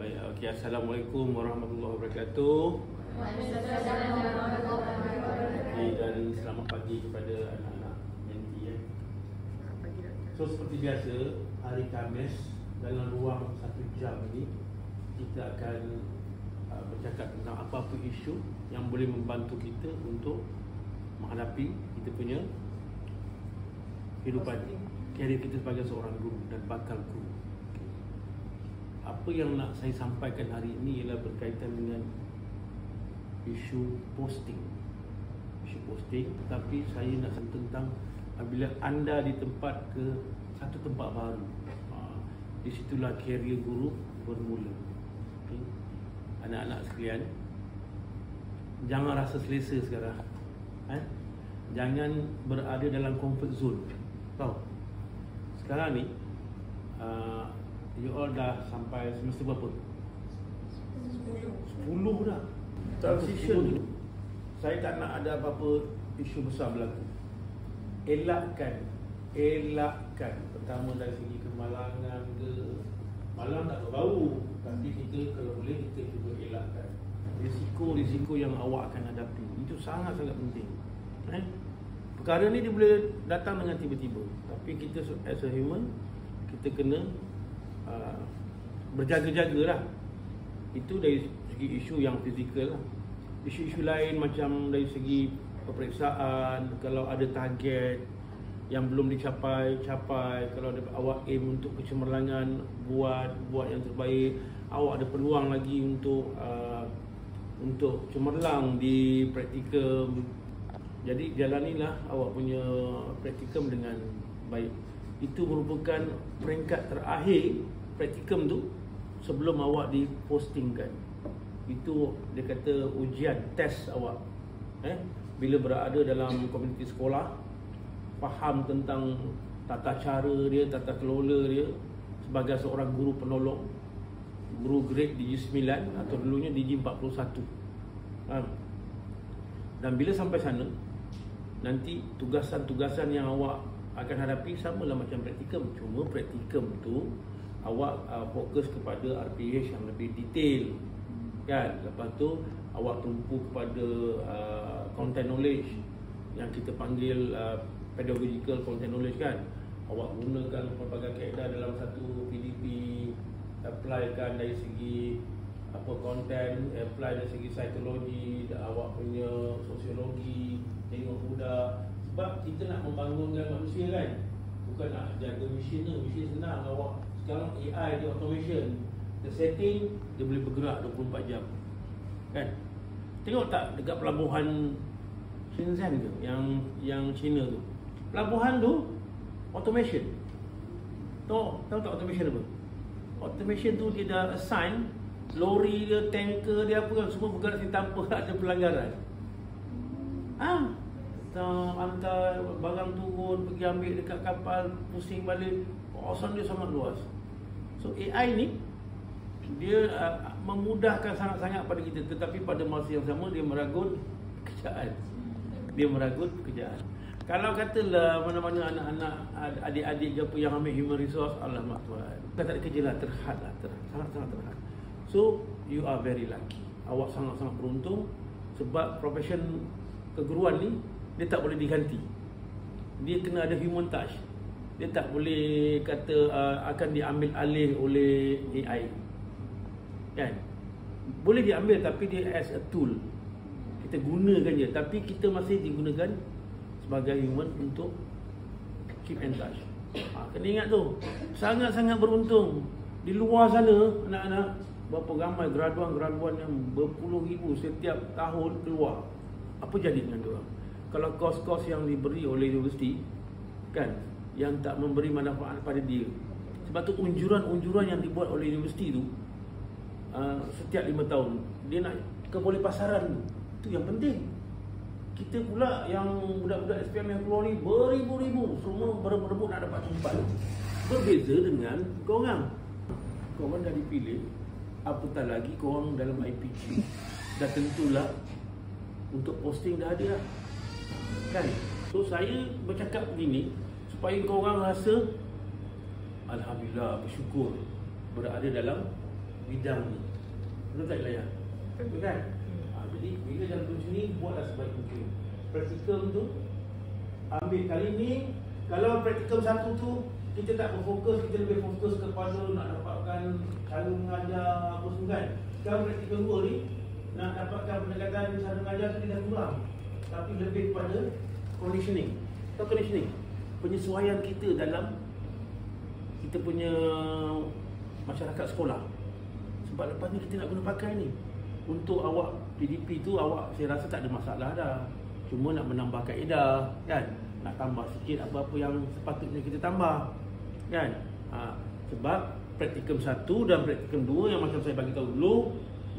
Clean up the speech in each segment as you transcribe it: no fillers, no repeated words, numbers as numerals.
Baik, okey. Assalamualaikum warahmatullahi wabarakatuh. Waalaikumsalam warahmatullahi wabarakatuh. Okay, dan selamat pagi kepada anak-anak menti ya. So seperti biasa, hari Khamis dalam ruang 1 jam ini kita akan bercakap tentang apa-apa isu yang boleh membantu kita untuk menghadapi kita punya kehidupan, karier kita sebagai seorang guru dan bakal guru. Apa yang nak saya sampaikan hari ini ialah berkaitan dengan isu posting. Isu posting, tetapi saya nak sentuh tentang apabila anda di tempat ke satu tempat baru, di situlah karier guru bermula. Okay. Anak-anak sekalian, jangan rasa selesa sekarang. Jangan berada dalam comfort zone. Tahu? Sekarang ni you all dah sampai semester berapa? 10 dah. Transition. Saya tak nak ada apa-apa isu besar berlaku. Elakkan. Pertama dari segi kemalangan ke, malang tak berbau, tapi kita kalau boleh kita cuba elakkan risiko yang awak akan hadapi. Itu sangat-sangat penting. Perkara ni dia boleh datang dengan tiba-tiba, tapi kita as a human, kita kena berjaga-jagalah. Itu dari segi isu yang fizikal lah. Isu-isu lain macam dari segi peperiksaan, kalau ada target yang belum dicapai. Kalau awak aim untuk kecemerlangan, buat yang terbaik. Awak ada peluang lagi untuk cemerlang di praktikum. Jadi jalanilah awak punya praktikum dengan baik. Itu merupakan peringkat terakhir praktikum tu sebelum awak dipostingkan. Itu dia kata ujian, test awak. Bila berada dalam komuniti sekolah, faham tentang tata cara dia, tata kelola dia sebagai seorang guru penolong, guru grade DG9 atau dulunya DG41. Dan bila sampai sana, nanti tugasan-tugasan yang awak akan hadapi samalah macam praktikum. Cuma praktikum tu awak fokus kepada RPH yang lebih detail, kan? Lepas tu awak tumpu kepada content knowledge yang kita panggil pedagogical content knowledge, kan? Awak gunakan pelbagai kaedah dalam satu PDP, applykan dari segi content, apply dari segi psikologi, awak punya sosiologi, tengok budak. Sebab kita nak membangunkan manusia, kan? Bukan nak jaga mesin tu. Mesin senang. Awak sekarang AI dia automation, the setting dia boleh bergerak 24 jam, kan? Tengok tak dekat pelabuhan Shenzhen tu, yang China tu, pelabuhan tu automation. Tahu tak automation apa? Automation tu dia dah assign lori dia, tanker dia, apa kan, semua bergerak tanpa ada pelanggaran. Hantar barang turun, pergi ambil dekat kapal, pusing balik. Kawasan dia sangat luas. So AI ni dia memudahkan sangat-sangat pada kita, tetapi pada masa yang sama dia meragut pekerjaan. Kalau katalah mana-mana anak-anak, adik-adik apa yang ambil human resource, alamak Tuhan, tak ada kerja lah, terhad, sangat-sangat terhad. So you are very lucky. Awak sangat-sangat beruntung, sebab profession keguruan ni dia tak boleh diganti. Dia kena ada human touch. Dia tak boleh kata akan diambil alih oleh AI, kan? Boleh diambil, tapi dia as a tool. Kita gunakan je, tapi kita masih digunakan sebagai human untuk keep in touch. Kena ingat tu. Sangat-sangat beruntung. Di luar sana, anak-anak berapa ramai graduan yang berpuluh ribu setiap tahun keluar. Apa jadi dengan dia orang? Kalau kos-kos yang diberi oleh universiti, kan, yang tak memberi manfaat pada dia. Sebab tu unjuran-unjuran yang dibuat oleh universiti tu setiap 5 tahun dia nak kebolehpasaran. Itu yang penting. Kita pula yang budak-budak SPM yang keluar ni beribu-ribu, semua berebut nak dapat tempat. Berbeza dengan korang. Korang dah dipilih, apatah lagi korang dalam IPG. Dah tentulah untuk posting dah ada lah, kan? So saya bercakap begini supaya korang rasa alhamdulillah, bersyukur berada dalam bidang ni. Betul tak Ilaya? Betul kan? Jadi bila dalam tulis ni buatlah sebaik mungkin. Praktikum tu ambil kali ni. Kalau praktikum satu tu kita tak berfokus, kita lebih fokus kepada nak dapatkan cara mengajar apa semua kan. Sekarang praktikum 2 ni nak dapatkan pendekatan cara mengajar tu dia dah kurang, tapi lebih kepada conditioning. Tahu conditioning? Penyesuaian kita dalam kita punya masyarakat sekolah. Sebab lepas ni kita nak guna pakai ni. Untuk awak PDP tu awak saya rasa tak ada masalah dah. Cuma nak menambah kaedah kan. Nak tambah sikit apa-apa yang sepatutnya kita tambah kan. Sebab praktikum 1 dan praktikum 2 yang macam saya bagi tahu dulu,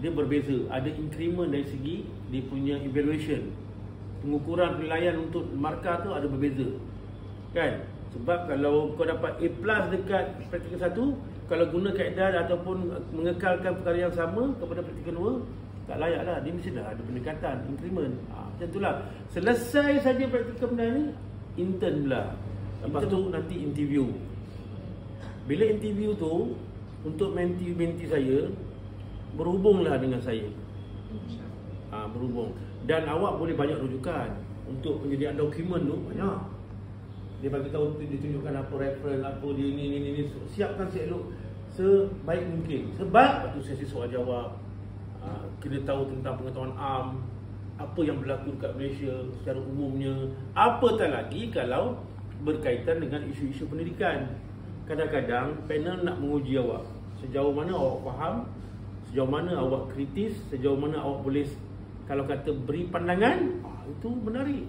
dia berbeza. Ada increment dari segi dia punya evaluation. Pengukuran penilaian untuk markah tu ada berbeza kan. Sebab kalau kau dapat A+ dekat praktikum 1, kalau guna kaedah ataupun mengekalkan perkara yang sama kepada praktikum 2, tak layak lah. Dia mesti dah ada pendekatan, increment. Macam itulah. Selesai saja praktikum dah ni, intern pula. Lepas tu nanti interview. Bila interview tu, untuk menti saya, berhubunglah dengan saya. Berhubung. Dan awak boleh banyak rujukan. Untuk penyediaan dokumen tu, banyak. Dia bagi tahu, dia tunjukkan apa reference, apa dia ni. Siapkan seelok sebaik mungkin. Sebab waktu sesi soal jawab, kita tahu tentang pengetahuan am, apa yang berlaku dekat Malaysia secara umumnya. Apatah lagi kalau berkaitan dengan isu-isu pendidikan. Kadang-kadang panel nak menguji awak sejauh mana awak faham, sejauh mana awak kritis, sejauh mana awak boleh, kalau kata beri pandangan, itu menarik.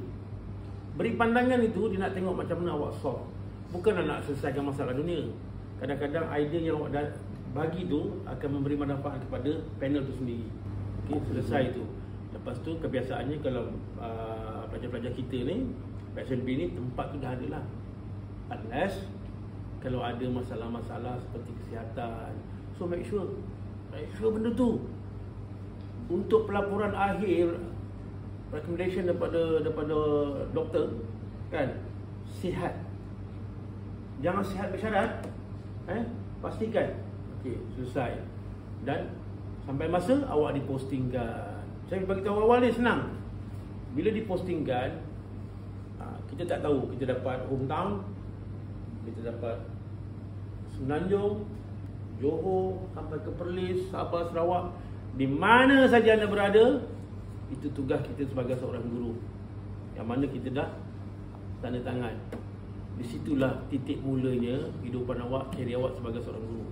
Beri pandangan itu dia nak tengok macam mana awak solve. Bukanlah nak selesaikan masalah dunia. Kadang-kadang idea yang awak dah bagi tu akan memberi manfaat kepada panel tu sendiri. Okey, selesai tu. Lepas tu kebiasaannya kalau pelajar-pelajar kita ni, PSLB ni, tempat tu dah ada lah. Unless kalau ada masalah-masalah seperti kesihatan. So make sure benda tu. Untuk pelaporan akhir, recommendation daripada doktor kan, sihat. Jangan sihat bersyarat. Pastikan. Okey, selesai. Dan sampai masa awak dipostingkan. Saya bagi tahu awal ni senang. Bila dipostingkan, kita tak tahu kita dapat hometown, kita dapat Semenanjung, Johor, sampai ke Perlis, Sabah, Sarawak. Di mana saja anda berada, itu tugas kita sebagai seorang guru. Yang mana kita dah tanda tangan. Di situlah titik mulanya kehidupan awak, kerjaya awak sebagai seorang guru.